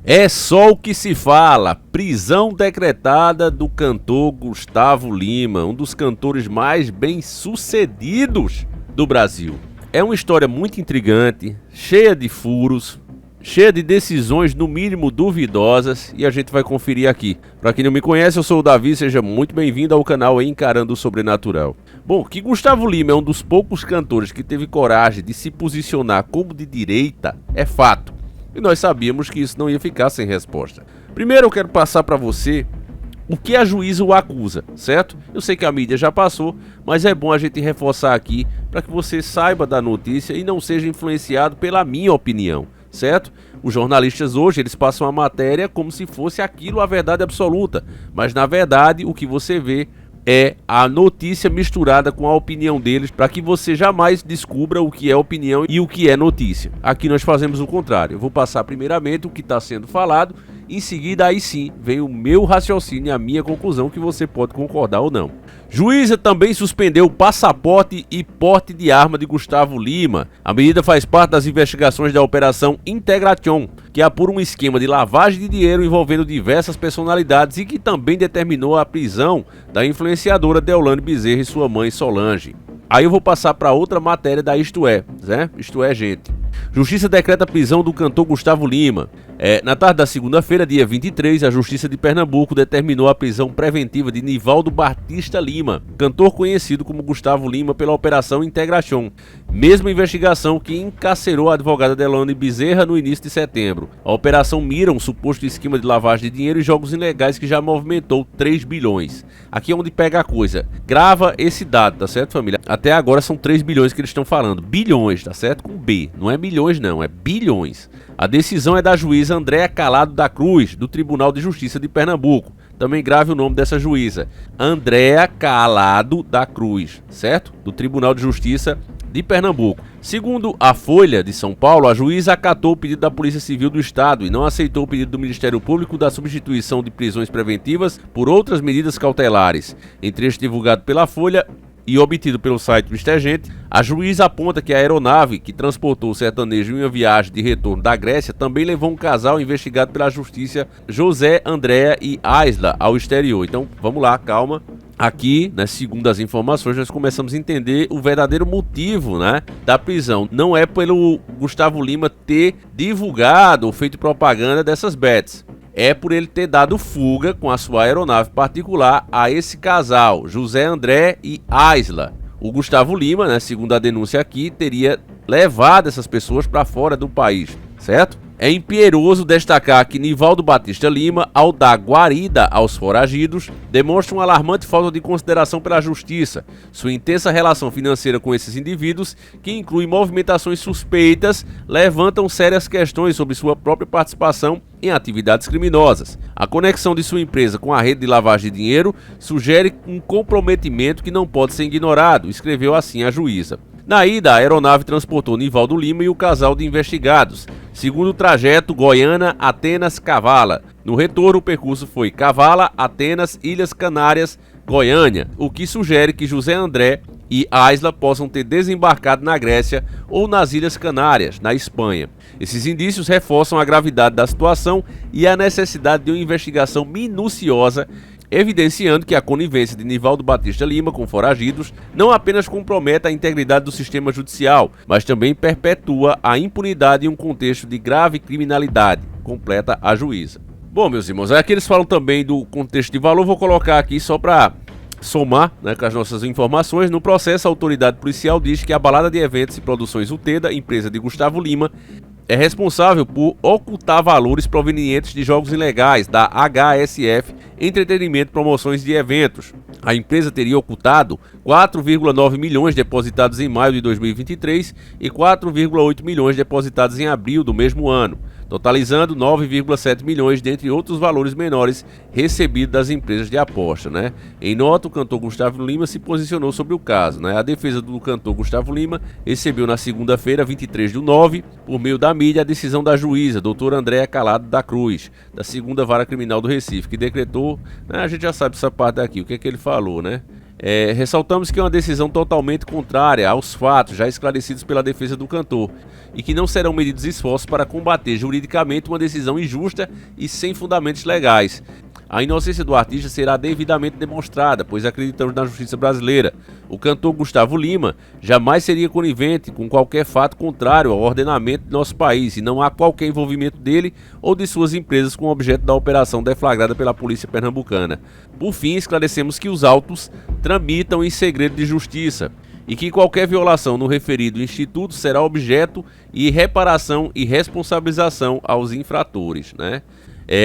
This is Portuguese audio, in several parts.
É só o que se fala, prisão decretada do cantor Gustavo Lima, um dos cantores mais bem-sucedidos do Brasil. É uma história muito intrigante, cheia de furos, cheia de decisões no mínimo duvidosas e a gente vai conferir aqui. Para quem não me conhece, eu sou o Davi, seja muito bem-vindo ao canal Encarando o Sobrenatural. Bom, que Gustavo Lima é um dos poucos cantores que teve coragem de se posicionar como de direita é fato. E nós sabíamos que isso não ia ficar sem resposta. Primeiro eu quero passar para você o que a juíza o acusa, certo? Eu sei que a mídia já passou, mas é bom a gente reforçar aqui para que você saiba da notícia e não seja influenciado pela minha opinião, certo? Os jornalistas hoje eles passam a matéria como se fosse aquilo a verdade absoluta, mas na verdade o que você vê é a notícia misturada com a opinião deles para que você jamais descubra o que é opinião e o que é notícia. Aqui nós fazemos o contrário. Eu vou passar primeiramente o que está sendo falado, em seguida aí sim vem o meu raciocínio e a minha conclusão que você pode concordar ou não. Juíza também suspendeu o passaporte e porte de arma de Gustavo Lima. A medida faz parte das investigações da Operação Integration, que apura um esquema de lavagem de dinheiro envolvendo diversas personalidades e que também determinou a prisão da influenciadora Deolane Bezerra e sua mãe Solange. Aí eu vou passar para outra matéria da Isto É, né? Isto é, gente. Justiça decreta a prisão do cantor Gustavo Lima. Na tarde da segunda-feira, dia 23, a Justiça de Pernambuco determinou a prisão preventiva de Nivaldo Batista Lima, cantor conhecido como Gustavo Lima pela Operação Integration, mesma investigação que encarcerou a advogada Deolane Bezerra no início de setembro. A operação mira um suposto esquema de lavagem de dinheiro e jogos ilegais que já movimentou 3 bilhões. Aqui é onde pega a coisa. Grava esse dado, tá certo, família? Até agora são 3 bilhões que eles estão falando. Bilhões, tá certo? Com B. Não é milhões não, é bilhões. A decisão é da juíza Andréa Calado da Cruz, do Tribunal de Justiça de Pernambuco. Também grave o nome dessa juíza, Andréa Calado da Cruz, certo? Do Tribunal de Justiça de Pernambuco. Segundo a Folha de São Paulo, a juíza acatou o pedido da Polícia Civil do Estado e não aceitou o pedido do Ministério Público da substituição de prisões preventivas por outras medidas cautelares. Em trecho divulgado pela Folha e obtido pelo site Mister Gente, a juíza aponta que a aeronave que transportou o sertanejo em uma viagem de retorno da Grécia também levou um casal investigado pela justiça, José, Andréa e Aisla, ao exterior. Então, vamos lá, calma. Aqui, né, segundo as informações, nós começamos a entender o verdadeiro motivo, né, da prisão. Não é pelo Gustavo Lima ter divulgado ou feito propaganda dessas bets. É por ele ter dado fuga com a sua aeronave particular a esse casal, José André e Aisla. O Gustavo Lima, né, segundo a denúncia aqui, teria levado essas pessoas para fora do país, certo? É impieroso destacar que Nivaldo Batista Lima, ao dar guarida aos foragidos, demonstra uma alarmante falta de consideração pela justiça. Sua intensa relação financeira com esses indivíduos, que inclui movimentações suspeitas, levantam sérias questões sobre sua própria participação em atividades criminosas. A conexão de sua empresa com a rede de lavagem de dinheiro sugere um comprometimento que não pode ser ignorado, escreveu assim a juíza. Na ida, a aeronave transportou Nivaldo Lima e o casal de investigados, segundo o trajeto Goiânia, Atenas, Cavala. No retorno, o percurso foi Cavala, Atenas, Ilhas Canárias, Goiânia, o que sugere que José André e Aisla possam ter desembarcado na Grécia ou nas Ilhas Canárias, na Espanha. Esses indícios reforçam a gravidade da situação e a necessidade de uma investigação minuciosa, evidenciando que a conivência de Nivaldo Batista Lima com foragidos não apenas compromete a integridade do sistema judicial, mas também perpetua a impunidade em um contexto de grave criminalidade, completa a juíza. Bom, meus irmãos, aqui eles falam também do contexto de valor, vou colocar aqui só para somar, né, com as nossas informações. No processo, a autoridade policial diz que a Balada de Eventos e Produções Uteda, empresa de Gustavo Lima, é responsável por ocultar valores provenientes de jogos ilegais da HSF Entretenimento Promoções de Eventos. A empresa teria ocultado 4,9 milhões depositados em maio de 2023 e 4,8 milhões depositados em abril do mesmo ano, totalizando 9,7 milhões, dentre outros valores menores recebidos das empresas de aposta, né? Em nota, o cantor Gustavo Lima se posicionou sobre o caso, né? A defesa do cantor Gustavo Lima recebeu na segunda-feira, 23/9, por meio da mídia, a decisão da juíza, doutora Andréa Calado da Cruz, da 2ª Vara Criminal do Recife, que decretou, né? A gente já sabe essa parte aqui, o que é que ele falou, né? Ressaltamos que é uma decisão totalmente contrária aos fatos já esclarecidos pela defesa do cantor e que não serão medidos esforços para combater juridicamente uma decisão injusta e sem fundamentos legais. A inocência do artista será devidamente demonstrada, pois acreditamos na justiça brasileira. O cantor Gustavo Lima jamais seria conivente com qualquer fato contrário ao ordenamento de nosso país e não há qualquer envolvimento dele ou de suas empresas com o objeto da operação deflagrada pela polícia pernambucana. Por fim, esclarecemos que os autos tramitam em segredo de justiça e que qualquer violação no referido instituto será objeto de reparação e responsabilização aos infratores, né?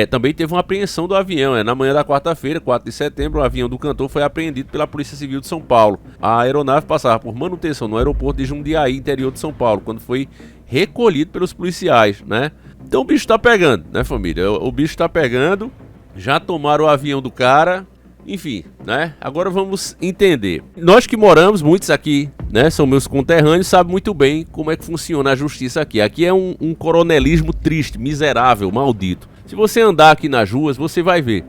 Também teve uma apreensão do avião. Na manhã da quarta-feira, 4 de setembro, o avião do cantor foi apreendido pela Polícia Civil de São Paulo. A aeronave passava por manutenção no aeroporto de Jundiaí, interior de São Paulo, quando foi recolhido pelos policiais, né? Então o bicho tá pegando, né, família? O bicho tá pegando. Já tomaram o avião do cara. Enfim, né? Agora vamos entender. Nós que moramos, muitos aqui, né, são meus conterrâneos, sabem muito bem como é que funciona a justiça aqui. Aqui é um coronelismo triste, miserável, maldito. Se você andar aqui nas ruas, você vai ver.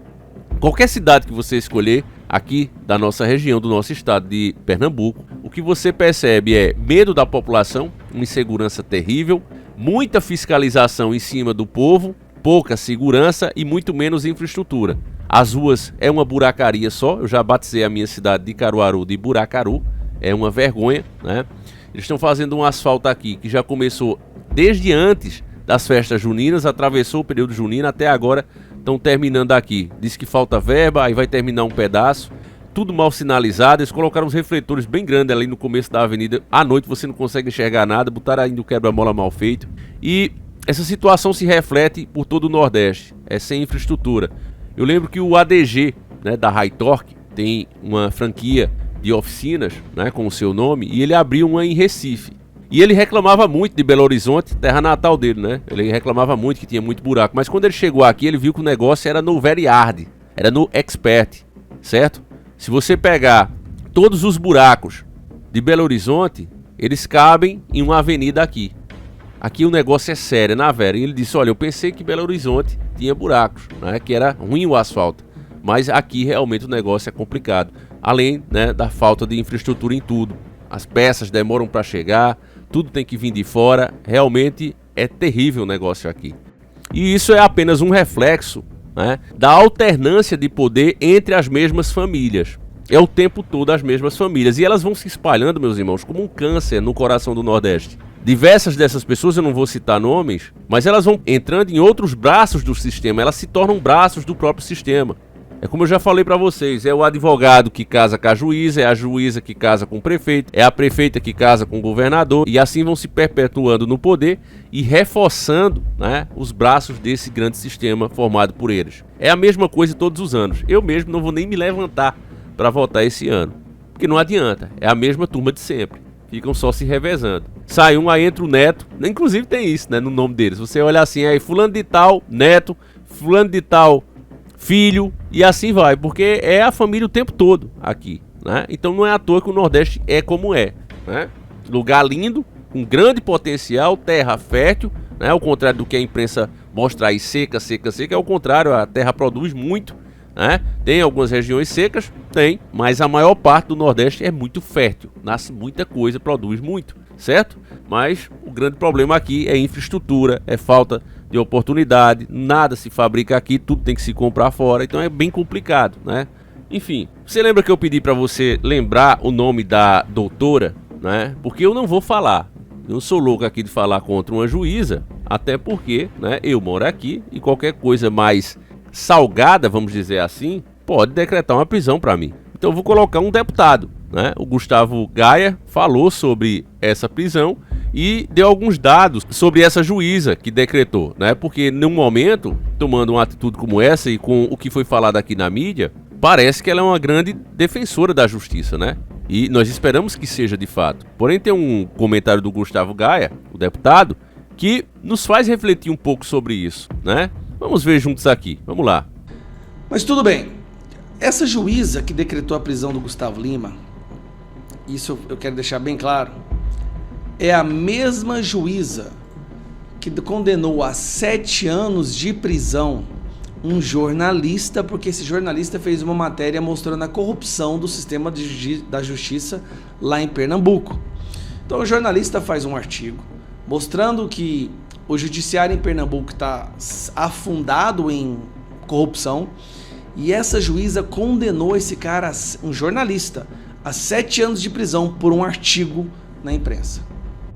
Qualquer cidade que você escolher, aqui da nossa região, do nosso estado de Pernambuco, o que você percebe é medo da população, uma insegurança terrível, muita fiscalização em cima do povo, pouca segurança e muito menos infraestrutura. As ruas é uma buracaria só, eu já batizei a minha cidade de Caruaru de Buracaru, é uma vergonha, né? Eles estão fazendo um asfalto aqui que já começou desde antes das festas juninas, atravessou o período junino, até agora estão terminando aqui. Diz que falta verba, aí vai terminar um pedaço, tudo mal sinalizado. Eles colocaram uns refletores bem grandes ali no começo da avenida, à noite você não consegue enxergar nada, botaram ainda o quebra-mola mal feito. E essa situação se reflete por todo o Nordeste, sem infraestrutura. Eu lembro que o ADG, né, da High Torque, tem uma franquia de oficinas, né, com o seu nome, e ele abriu uma em Recife. E ele reclamava muito de Belo Horizonte, terra natal dele, né? Ele reclamava muito que tinha muito buraco. Mas quando ele chegou aqui, ele viu que o negócio era no Very Hard, era no Expert, certo? Se você pegar todos os buracos de Belo Horizonte, eles cabem em uma avenida aqui. Aqui o negócio é sério, na Vera. E ele disse, olha, eu pensei que Belo Horizonte tinha buracos, né? Que era ruim o asfalto. Mas aqui realmente o negócio é complicado. Além, né, da falta de infraestrutura em tudo. As peças demoram para chegar, tudo tem que vir de fora. Realmente é terrível o negócio aqui. E isso é apenas um reflexo, né, da alternância de poder entre as mesmas famílias. É o tempo todo as mesmas famílias. E elas vão se espalhando, meus irmãos, como um câncer no coração do Nordeste. Diversas dessas pessoas, eu não vou citar nomes, mas elas vão entrando em outros braços do sistema. Elas se tornam braços do próprio sistema. É como eu já falei pra vocês, é o advogado que casa com a juíza, é a juíza que casa com o prefeito, é a prefeita que casa com o governador, e assim vão se perpetuando no poder e reforçando, né, os braços desse grande sistema formado por eles. É a mesma coisa todos os anos. Eu mesmo não vou nem me levantar para votar esse ano, porque não adianta, é a mesma turma de sempre. Ficam só se revezando. Sai um, aí entra o neto, inclusive tem isso, né, no nome deles. Você olha assim, aí fulano de tal, neto, fulano de tal, filho, e assim vai, porque é a família o tempo todo aqui, né? Então não é à toa que o Nordeste é como é, né? Lugar lindo, com grande potencial, terra fértil, né? Ao contrário do que a imprensa mostra aí, seca, é o contrário, a terra produz muito, né? Tem algumas regiões secas, tem, mas a maior parte do Nordeste é muito fértil, nasce muita coisa, produz muito, certo? Mas o grande problema aqui é infraestrutura, é falta de oportunidade, nada se fabrica aqui, tudo tem que se comprar fora, então é bem complicado, né? Enfim, você lembra que eu pedi para você lembrar o nome da doutora, né? Porque eu não vou falar, eu não sou louco aqui de falar contra uma juíza, até porque, né, eu moro aqui e qualquer coisa mais salgada, vamos dizer assim, pode decretar uma prisão para mim. Então eu vou colocar um deputado, né? O Gustavo Gaia falou sobre essa prisão e deu alguns dados sobre essa juíza que decretou, né? Porque no momento, tomando uma atitude como essa e com o que foi falado aqui na mídia, parece que ela é uma grande defensora da justiça, né? E nós esperamos que seja de fato. Porém, tem um comentário do Gustavo Gaia, o deputado, que nos faz refletir um pouco sobre isso, né? Vamos ver juntos aqui, vamos lá. Mas tudo bem, essa juíza que decretou a prisão do Gustavo Lima, isso eu quero deixar bem claro, é a mesma juíza que condenou a 7 anos de prisão um jornalista, porque esse jornalista fez uma matéria mostrando a corrupção do sistema da justiça lá em Pernambuco. Então o jornalista faz um artigo mostrando que o judiciário em Pernambuco está afundado em corrupção, e essa juíza condenou esse cara, um jornalista, a 7 anos de prisão por um artigo na imprensa.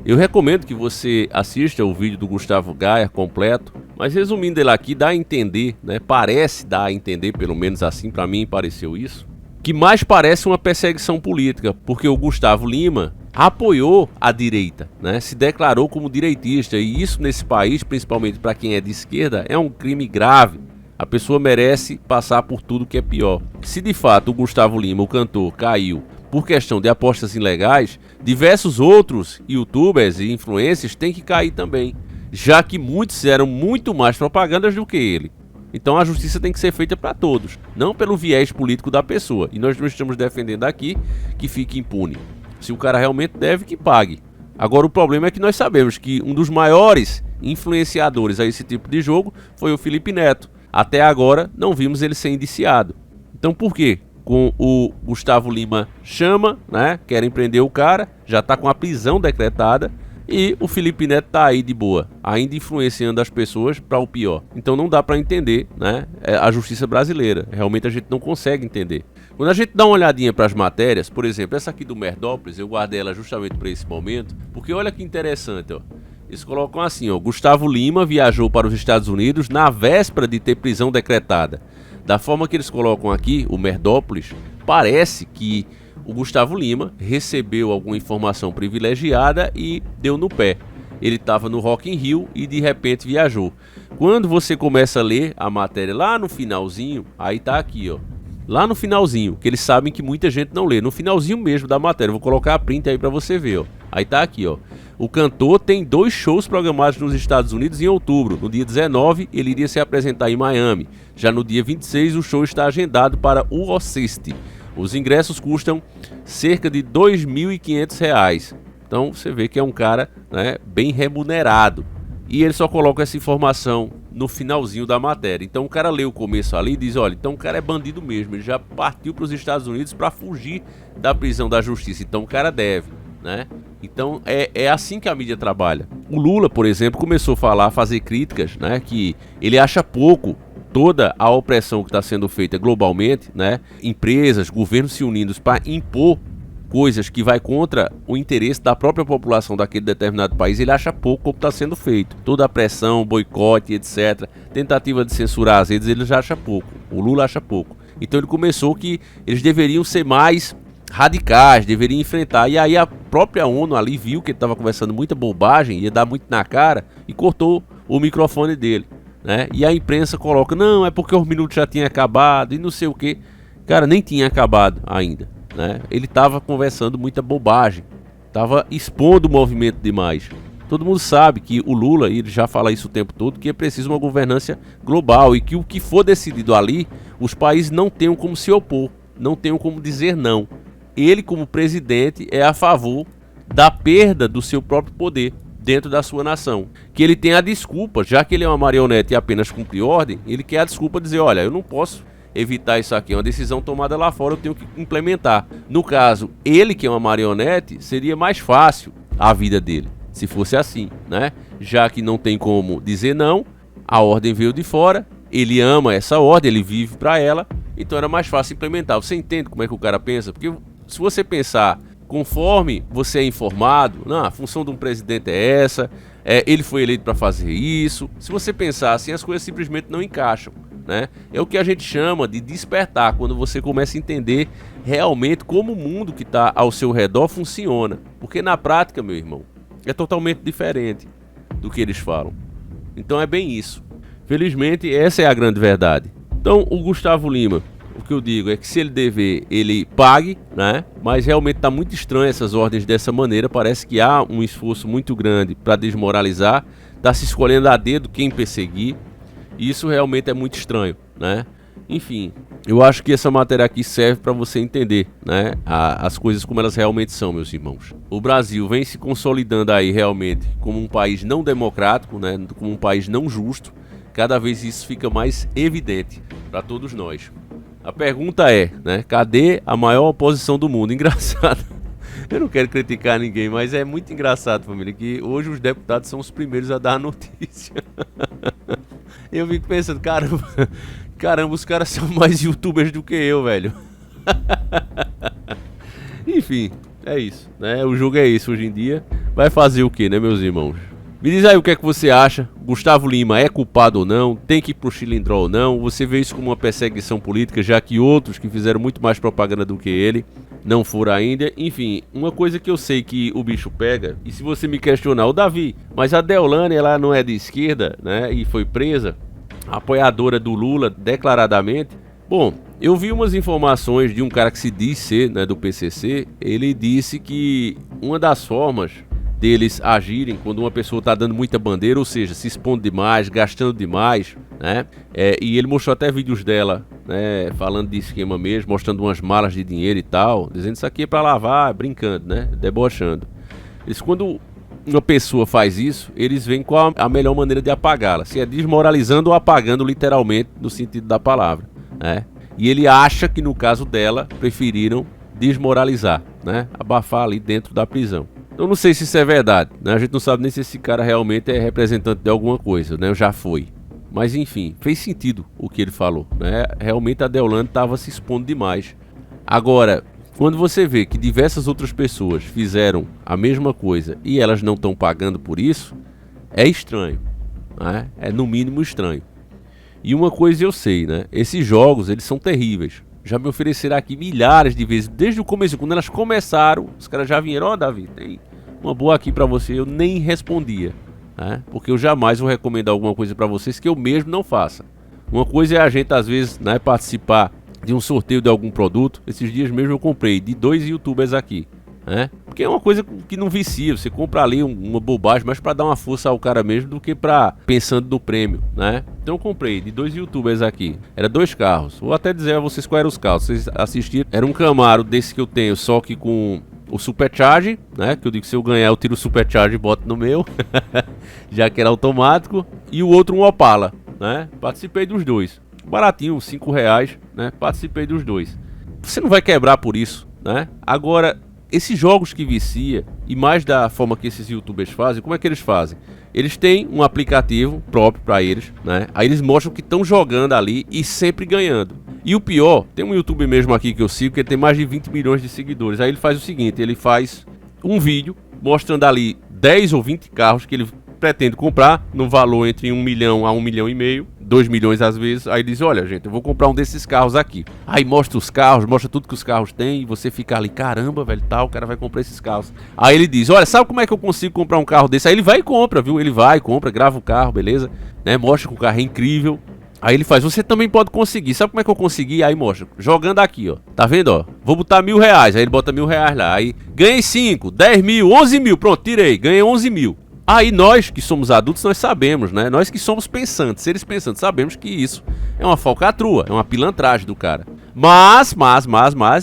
Eu recomendo que você assista o vídeo do Gustavo Gaia completo, mas resumindo ele aqui, dá a entender, né? Parece dar a entender, pelo menos assim para mim pareceu isso, que mais parece uma perseguição política, porque o Gustavo Lima apoiou a direita, né? Se declarou como direitista, e isso nesse país, principalmente para quem é de esquerda, é um crime grave. A pessoa merece passar por tudo que é pior. Se de fato o Gustavo Lima, o cantor, caiu por questão de apostas ilegais, diversos outros youtubers e influencers têm que cair também, já que muitos fizeram muito mais propagandas do que ele. Então a justiça tem que ser feita para todos, não pelo viés político da pessoa. E nós não estamos defendendo aqui que fique impune. Se o cara realmente deve, que pague. Agora o problema é que nós sabemos que um dos maiores influenciadores a esse tipo de jogo foi o Felipe Neto. Até agora não vimos ele ser indiciado. Então por quê? Com o Gustavo Lima chama, né? Querem prender o cara, já está com a prisão decretada, e o Felipe Neto tá aí de boa, ainda influenciando as pessoas para o pior. Então não dá para entender, né? A justiça brasileira. Realmente a gente não consegue entender. Quando a gente dá uma olhadinha para as matérias, por exemplo, essa aqui do Merdópolis, eu guardei ela justamente para esse momento, porque olha que interessante, ó. Eles colocam assim, ó: Gustavo Lima viajou para os Estados Unidos na véspera de ter prisão decretada. Da forma que eles colocam aqui, o Merdópolis, parece que o Gustavo Lima recebeu alguma informação privilegiada e deu no pé. Ele estava no Rock in Rio e de repente viajou. Quando você começa a ler a matéria lá no finalzinho, aí tá aqui, ó. Lá no finalzinho, que eles sabem que muita gente não lê. No finalzinho mesmo da matéria, vou colocar a print aí pra você ver, ó. Aí tá aqui, ó. O cantor tem 2 shows programados nos Estados Unidos em outubro. No dia 19, ele iria se apresentar em Miami. Já no dia 26, o show está agendado para o Oceste. Os ingressos custam cerca de R$ 2.500. Então você vê que é um cara, né, bem remunerado. E ele só coloca essa informação no finalzinho da matéria. Então o cara lê o começo ali e diz: olha, então o cara é bandido mesmo. Ele já partiu para os Estados Unidos para fugir da prisão da justiça. Então o cara deve, né? Então é assim que a mídia trabalha. O Lula, por exemplo, começou a fazer críticas, né, que ele acha pouco toda a opressão que está sendo feita globalmente, né? Empresas, governos se unindo para impor coisas que vai contra o interesse da própria população daquele determinado país. Ele acha pouco como está sendo feito. Toda a pressão, boicote, etc. Tentativa de censurar as redes, ele já acha pouco. O Lula acha pouco. Então ele começou que eles deveriam ser mais radicais, deveriam enfrentar. E aí a própria ONU ali viu que ele estava conversando muita bobagem, ia dar muito na cara, e cortou o microfone dele, né? E a imprensa coloca: não, é porque os minutos já tinham acabado e não sei o que. Cara, nem tinha acabado ainda, né? Ele estava conversando muita bobagem, estava expondo o movimento demais. Todo mundo sabe que o Lula, ele já fala isso o tempo todo, que é preciso uma governança global e que o que for decidido ali, os países não tenham como se opor, não tenham como dizer não. Ele, como presidente, é a favor da perda do seu próprio poder dentro da sua nação. Que ele tem a desculpa, já que ele é uma marionete e apenas cumpre ordem, ele quer a desculpa de dizer: olha, eu não posso evitar isso aqui, é uma decisão tomada lá fora, eu tenho que implementar. No caso, ele que é uma marionete, seria mais fácil a vida dele, se fosse assim, né? Já que não tem como dizer não, a ordem veio de fora, ele ama essa ordem, ele vive para ela, então era mais fácil implementar. Você entende como é que o cara pensa? Porque se você pensar conforme você é informado, não, a função de um presidente é essa, ele foi eleito para fazer isso. Se você pensar assim, as coisas simplesmente não encaixam, né? É o que a gente chama de despertar, quando você começa a entender realmente como o mundo que está ao seu redor funciona. Porque na prática, meu irmão, é totalmente diferente do que eles falam. Então é bem isso. Felizmente, essa é a grande verdade. Então, o Gustavo Lima, o que eu digo é que se ele dever, ele pague, né? Mas realmente está muito estranho essas ordens dessa maneira. Parece que há um esforço muito grande para desmoralizar. Está se escolhendo a dedo quem perseguir. E isso realmente é muito estranho, né? Enfim, eu acho que essa matéria aqui serve para você entender, né, as coisas como elas realmente são, meus irmãos. O Brasil vem se consolidando aí realmente como um país não democrático, né, como um país não justo. cada vez isso fica mais evidente para todos nós. A pergunta é, né, cadê a maior oposição do mundo? Engraçado. Eu não quero criticar ninguém, mas é muito engraçado, família, que hoje os deputados são os primeiros a dar a notícia. Eu fico pensando, caramba, os caras são mais youtubers do que eu, velho. Enfim, é isso, né? O jogo é esse hoje em dia. Vai fazer o que, né, meus irmãos? Me diz aí o que é que você acha. Gustavo Lima é culpado ou não? Tem que ir pro Chilindró ou não? Você vê isso como uma perseguição política, já que outros que fizeram muito mais propaganda do que ele não foram ainda? Enfim, uma coisa que eu sei que o bicho pega, e se você me questionar, o Davi, mas a Deolane, ela não é de esquerda, né? E foi presa, apoiadora do Lula, declaradamente. Bom, eu vi umas informações de um cara que se diz ser, né, do PCC. Ele disse que uma das formas deles agirem quando uma pessoa está dando muita bandeira, ou seja, se expondo demais, gastando demais, né? E ele mostrou até vídeos dela, né, falando de esquema mesmo, mostrando umas malas de dinheiro e tal, dizendo isso aqui é para lavar, brincando, né, debochando. Isso, quando uma pessoa faz isso, eles veem qual a melhor maneira de apagá-la, se é desmoralizando ou apagando literalmente no sentido da palavra, né? E ele acha que no caso dela preferiram desmoralizar, né, abafar ali dentro da prisão. Eu não sei se isso é verdade, né? A gente não sabe nem se esse cara realmente é representante de alguma coisa, né? Já foi. Mas enfim, fez sentido o que ele falou, né? Realmente a Deolane estava se expondo demais. Agora, quando você vê que diversas outras pessoas fizeram a mesma coisa e elas não estão pagando por isso, é estranho, né? É no mínimo estranho. E uma coisa eu sei, né? Esses jogos, eles são terríveis. Já me ofereceram aqui milhares de vezes, desde o começo, quando elas começaram, os caras já vieram, ó, Davi, tem uma boa aqui pra você, eu nem respondia, né? Porque eu jamais vou recomendar alguma coisa pra vocês que eu mesmo não faça. Uma coisa é a gente, às vezes, né, participar de um sorteio de algum produto. Esses dias mesmo eu comprei de 2 youtubers aqui, né? Porque é uma coisa que não vicia, você compra ali uma bobagem, mas pra dar uma força ao cara mesmo do que pra pensando no prêmio, né? Então eu comprei de 2 youtubers aqui, era 2 carros, vou até dizer a vocês quais eram os carros, vocês assistiram, era um Camaro desse que eu tenho, só que com o Supercharge, né? Que eu digo que se eu ganhar eu tiro o Supercharge e boto no meu, já que era automático, e o outro um Opala, né? Participei dos dois, baratinho, R$5, né? Participei dos dois. Você não vai quebrar por isso, né? Agora, esses jogos que vicia, e mais da forma que esses youtubers fazem, como é que eles fazem? Eles têm um aplicativo próprio para eles, né? Aí eles mostram que estão jogando ali e sempre ganhando. E o pior, tem um youtuber mesmo aqui que eu sigo, que ele tem mais de 20 milhões de seguidores. Aí ele faz o seguinte, ele faz um vídeo mostrando ali 10 ou 20 carros que ele pretende comprar no valor entre 1 milhão a 1,5 milhão, 2 milhões às vezes. Aí diz, olha gente, eu vou comprar um desses carros aqui. Aí mostra os carros, mostra tudo que os carros têm, e você fica ali, caramba, velho, tal, o cara vai comprar esses carros. Aí ele diz, olha, sabe como é que eu consigo comprar um carro desse? Aí ele vai e compra, viu? Ele vai, compra, grava o carro, beleza? Né? Mostra que o carro é incrível. Aí ele faz, você também pode conseguir. Sabe como é que eu consegui? Aí mostra, jogando aqui, ó. Tá vendo, ó? Vou botar R$1.000. Aí ele bota R$1.000 lá. Aí ganhei 5, 10 mil, 11 mil. Pronto, tirei, ganhei 11 mil. Aí nós que somos adultos, nós sabemos, né? Nós que somos pensantes, seres pensantes, sabemos que isso é uma falcatrua, é uma pilantragem do cara. Mas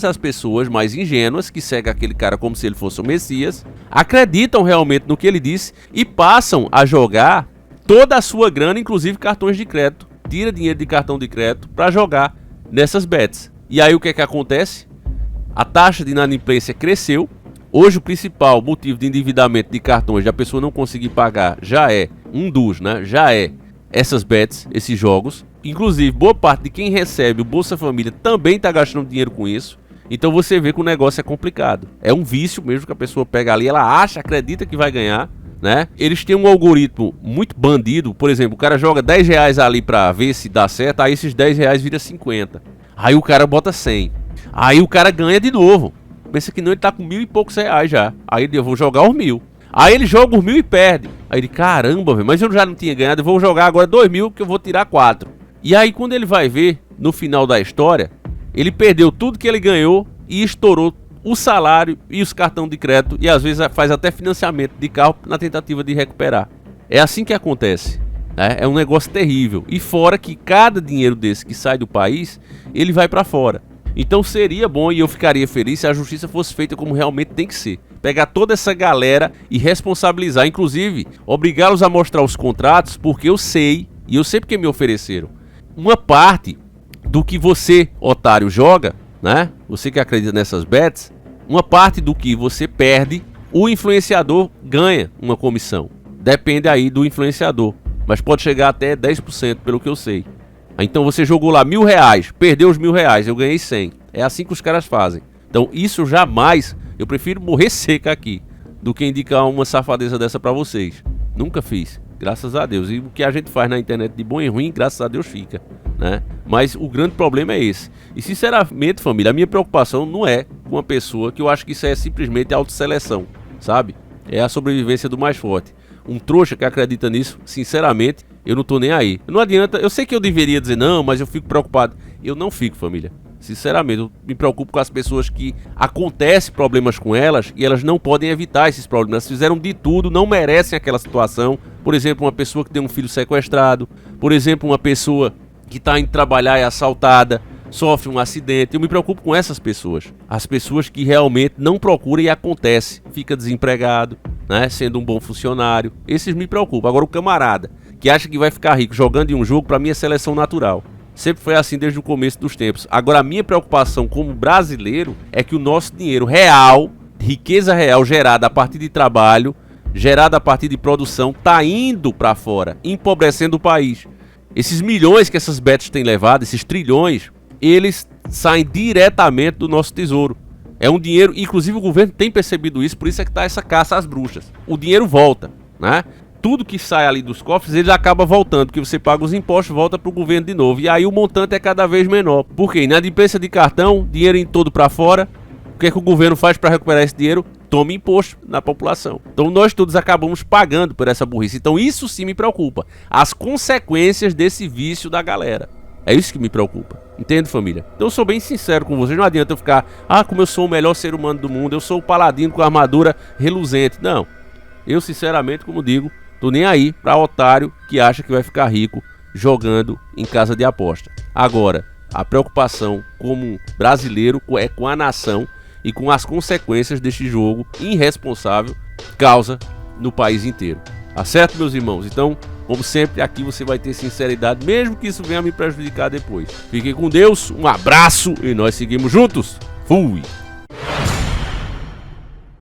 as pessoas mais ingênuas que seguem aquele cara como se ele fosse o Messias, acreditam realmente no que ele disse e passam a jogar toda a sua grana, inclusive cartões de crédito. Tira dinheiro de cartão de crédito para jogar nessas bets. E aí o que é que acontece? A taxa de inadimplência cresceu. Hoje o principal motivo de endividamento de cartões, de a pessoa não conseguir pagar, já é já é essas bets, esses jogos. Inclusive, boa parte de quem recebe o Bolsa Família também está gastando dinheiro com isso. Então você vê que o negócio é complicado. É um vício mesmo que a pessoa pega ali, ela acha, acredita que vai ganhar, né? Eles têm um algoritmo muito bandido. Por exemplo, o cara joga R$10 ali para ver se dá certo, aí esses R$10 vira 50. Aí o cara bota 100. Aí o cara ganha de novo. Pensa que não, ele tá com 1.000 e poucos reais já. Aí eu vou jogar os 1.000. Aí ele joga os 1.000 e perde. Aí ele, caramba, velho, mas eu já não tinha ganhado, eu vou jogar agora 2.000 que eu vou tirar 4. E aí quando ele vai ver, no final da história, ele perdeu tudo que ele ganhou e estourou o salário e os cartões de crédito. E às vezes faz até financiamento de carro na tentativa de recuperar. É assim que acontece. É um negócio terrível. E fora que cada dinheiro desse que sai do país, ele vai pra fora. Então seria bom e eu ficaria feliz se a justiça fosse feita como realmente tem que ser. Pegar toda essa galera e responsabilizar, inclusive obrigá-los a mostrar os contratos, porque eu sei E eu sei porque me ofereceram. Uma parte do que você, otário, joga, né? Você que acredita nessas bets, uma parte do que você perde, o influenciador ganha uma comissão. Depende aí do influenciador, mas pode chegar até 10%, pelo que eu sei. Então você jogou lá R$1.000, perdeu os R$1.000, eu ganhei 100. É assim que os caras fazem. Então isso jamais, eu prefiro morrer seca aqui do que indicar uma safadeza dessa pra vocês. Nunca fiz, graças a Deus. E o que a gente faz na internet de bom e ruim, graças a Deus fica, né? Mas o grande problema é esse. E sinceramente, família, a minha preocupação não é com uma pessoa, que eu acho que isso é simplesmente autosseleção, sabe? É a sobrevivência do mais forte. Um trouxa que acredita nisso, sinceramente, eu não tô nem aí. Não adianta, eu sei que eu deveria dizer não, mas eu fico preocupado. Eu não fico, família. Sinceramente, eu me preocupo com as pessoas que acontecem problemas com elas e elas não podem evitar esses problemas. Elas fizeram de tudo, não merecem aquela situação. Por exemplo, uma pessoa que tem um filho sequestrado. Por exemplo, uma pessoa que está indo trabalhar e é assaltada, sofre um acidente. Eu me preocupo com essas pessoas. As pessoas que realmente não procuram e acontece. Fica desempregado, né, sendo um bom funcionário. Esses me preocupam. Agora o camarada que acha que vai ficar rico jogando em um jogo, para mim é seleção natural. Sempre foi assim desde o começo dos tempos. Agora a minha preocupação como brasileiro é que o nosso dinheiro real, riqueza real gerada a partir de trabalho, gerada a partir de produção, tá indo para fora, empobrecendo o país. Esses milhões que essas bets têm levado, esses trilhões, eles saem diretamente do nosso tesouro. É um dinheiro, inclusive o governo tem percebido isso, por isso é que tá essa caça às bruxas. O dinheiro volta, né? Tudo que sai ali dos cofres, ele acaba voltando, porque você paga os impostos, volta pro governo de novo. E aí o montante é cada vez menor. Por quê? Inadimplência de cartão, dinheiro em todo para fora. O que é que o governo faz para recuperar esse dinheiro? Toma imposto na população. Então nós todos acabamos pagando por essa burrice. Então isso sim me preocupa. As consequências desse vício da galera. É isso que me preocupa. Entende, família? Então eu sou bem sincero com vocês. Não adianta eu ficar, como eu sou o melhor ser humano do mundo, eu sou o paladino com a armadura reluzente. Não. Eu sinceramente, como digo, tô nem aí pra otário que acha que vai ficar rico jogando em casa de aposta. Agora, a preocupação como brasileiro é com a nação e com as consequências deste jogo irresponsável causa no país inteiro. Tá certo, meus irmãos? Então, como sempre, aqui você vai ter sinceridade, mesmo que isso venha a me prejudicar depois. Fiquem com Deus, um abraço e nós seguimos juntos. Fui!